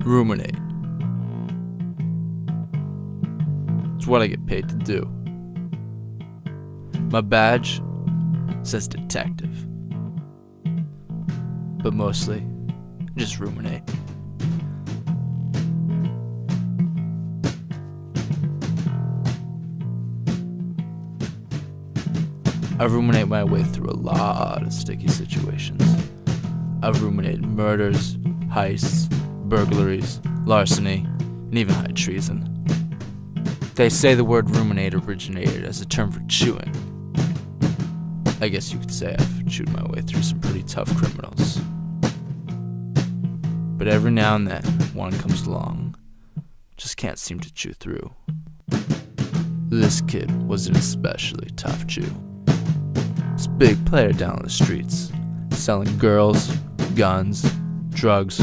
Ruminate. It's what I get paid to do. My badge says detective. But mostly, just ruminate. I ruminate my way through a lot of sticky situations. I've ruminated murders, heists, burglaries, larceny, and even high treason. They say the word ruminate originated as a term for chewing. I guess you could say I've chewed my way through some pretty tough criminals. But every now and then, one comes along, just can't seem to chew through. This kid was an especially tough chew. This big player down on the streets, selling girls, guns, drugs,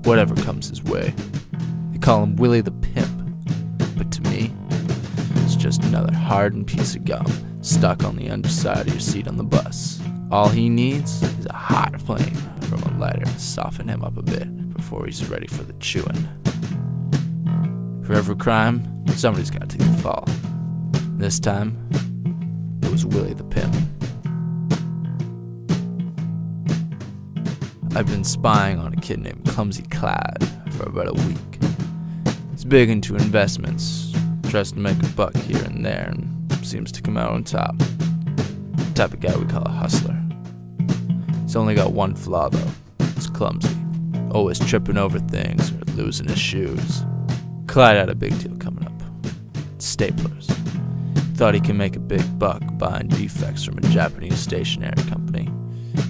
whatever comes his way. They call him Willie the Pimp, but to me, it's just another hardened piece of gum stuck on the underside of your seat on the bus. All he needs is a hot flame from a lighter to soften him up a bit before he's ready for the chewing. For every crime, somebody's got to take the fall. This time, it was Willie the Pimp. I've been spying on a kid named Clumsy Clyde for about a week. He's big into investments, tries to make a buck here and there, and seems to come out on top. The type of guy we call a hustler. He's only got one flaw though. He's clumsy. Always tripping over things or losing his shoes. Clyde had a big deal coming up. Staplers. Thought he could make a big buck buying defects from a Japanese stationery company,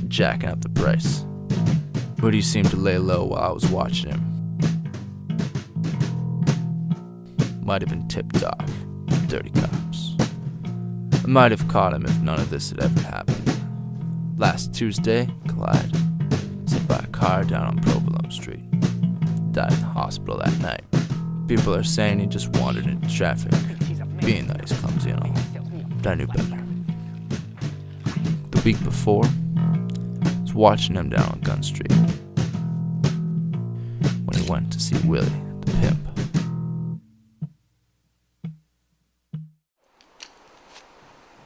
jacking up the price. But he seemed to lay low while I was watching him. Might have been tipped off. Dirty cops. I might have caught him if none of this had ever happened. Last Tuesday, Clyde was hit by a car down on Provolone Street. Died in the hospital that night. People are saying he just wandered into traffic, being that he's clumsy and all. But I knew better. The week before, I was watching him down on Gun Street when he went to see Willie the Pimp.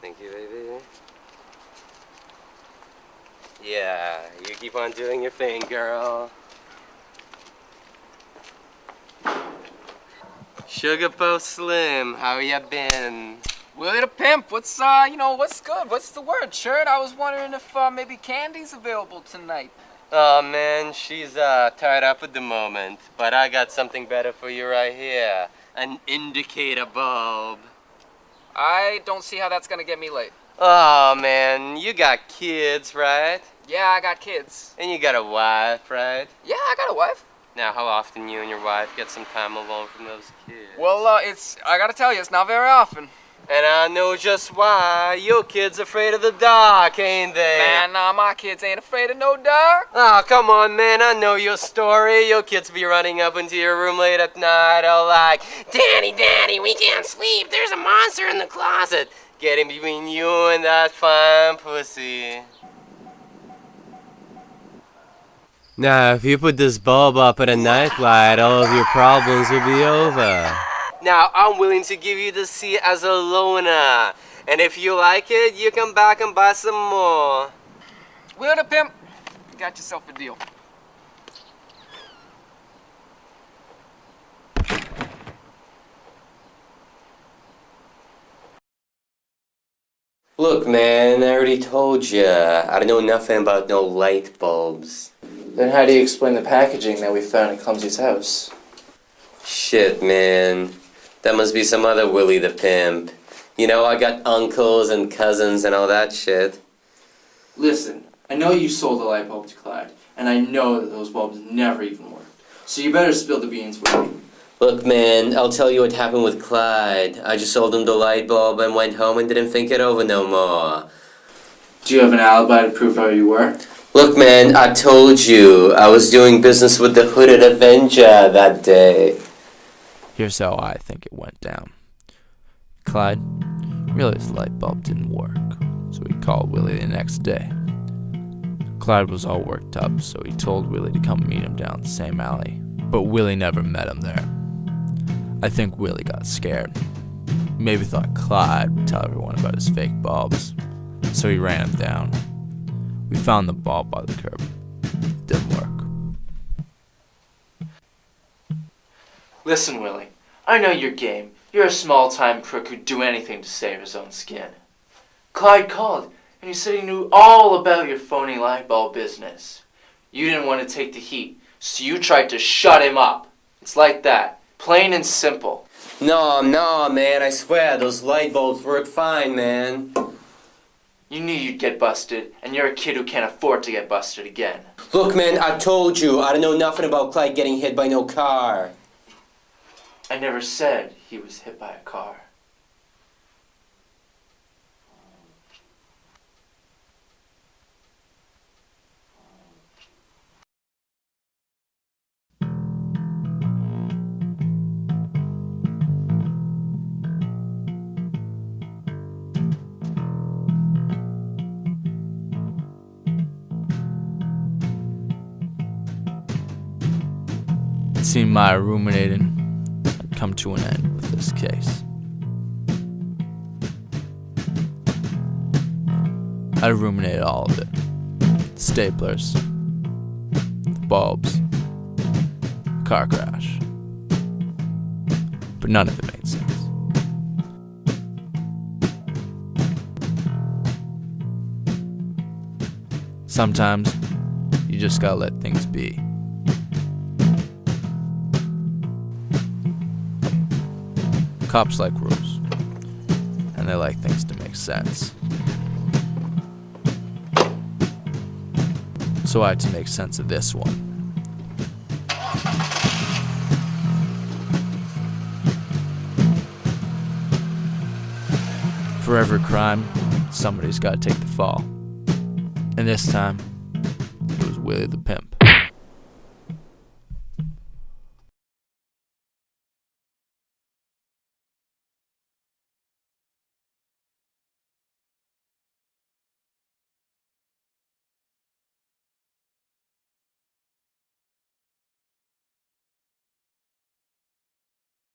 Thank you, baby. Yeah, you keep on doing your thing, girl. Sugar Bo Slim, how ya been? Willie the Pimp, what's good? What's the word, Shirt? I was wondering if maybe candy's available tonight. Oh man, she's tied up at the moment, but I got something better for you right here. An indicator bulb. I don't see how that's gonna get me late. Oh man, you got kids, right? Yeah, I got kids. And you got a wife, right? Yeah, I got a wife. Now, how often you and your wife get some time alone from those kids? Well, I gotta tell you, it's not very often. And I know just why. Your kid's afraid of the dark, ain't they? Man, nah, my kids ain't afraid of no dark. Oh, come on, man, I know your story. Your kids be running up into your room late at night, all like, Daddy, we can't sleep. There's a monster in the closet. Getting between you and that fine pussy. Now, if you put this bulb up at a nightlight, all of your problems will be over. Now, I'm willing to give you the seat as a loaner. And if you like it, you come back and buy some more. Will the Pimp, you got yourself a deal. Look, man, I already told you. I don't know nothing about no light bulbs. Then how do you explain the packaging that we found at Clumsy's house? Shit, man. That must be some other Willie the Pimp. You know, I got uncles and cousins and all that shit. Listen, I know you sold the light bulb to Clyde, and I know that those bulbs never even worked. So you better spill the beans with me. Look, man, I'll tell you what happened with Clyde. I just sold him the light bulb and went home and didn't think it over no more. Do you have an alibi to prove where you were? Look, man, I told you. I was doing business with the Hooded Avenger that day. Here's how I think it went down. Clyde realized the light bulb didn't work, so he called Willie the next day. Clyde was all worked up, so he told Willie to come meet him down the same alley. But Willie never met him there. I think Willie got scared. Maybe thought Clyde would tell everyone about his fake bulbs, so he ran him down. We found the bulb by the curb. It didn't work. Listen, Willie, I know your game. You're a small-time crook who'd do anything to save his own skin. Clyde called, and he said he knew all about your phony light bulb business. You didn't want to take the heat, so you tried to shut him up. It's like that. Plain and simple. No, man, I swear, those light bulbs work fine, man. You knew you'd get busted, and you're a kid who can't afford to get busted again. Look, man, I told you, I don't know nothing about Clyde getting hit by no car. I never said he was hit by a car. It seemed my ruminating had come to an end with this case. I ruminated all of it. The staplers, the bulbs, the car crash. But none of it made sense. Sometimes you just gotta let things be. Cops like rules, and they like things to make sense. So I had to make sense of this one. For every crime, somebody's got to take the fall. And this time, it was Willie the Pimp.